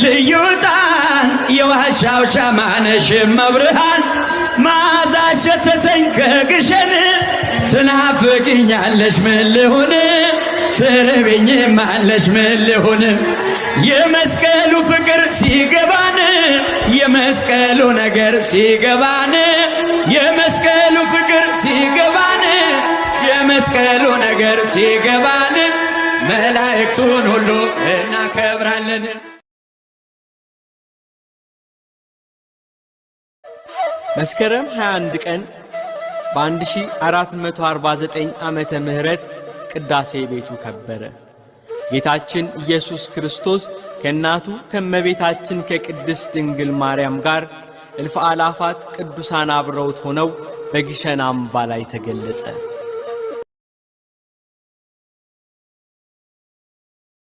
ልዩ ዕጣን የዋሻው ሻማነሽ መብርሃን መዓዛ ሸተተኝ ከግሸን ትናፍቅኛለሽ ምን ልሁን ትርበኝማለሽ ምን ልሁን የመስቀሉ ፍቅር ሲገባን የመስቀሉ ነገር ሲገባን የመስቀሉ ፍቅር ሲገባን የመስቀሉ ነገር ሲገባን መላእክቱን ሁሉ እናከብራለን። መስከረም 21 ቀን በ1449 ዓመተ ምህረት ቅዳሴ ቤቱ ከበረ። ጌታችን ኢየሱስ ክርስቶስ ከእናቱ ከእመቤታችን ከቅድስት ድንግል ማርያም ጋር እልፍ አላፋት ቅዱሳን አብረውት ሆነው በግሸን አምባ ላይ ተገለጸ።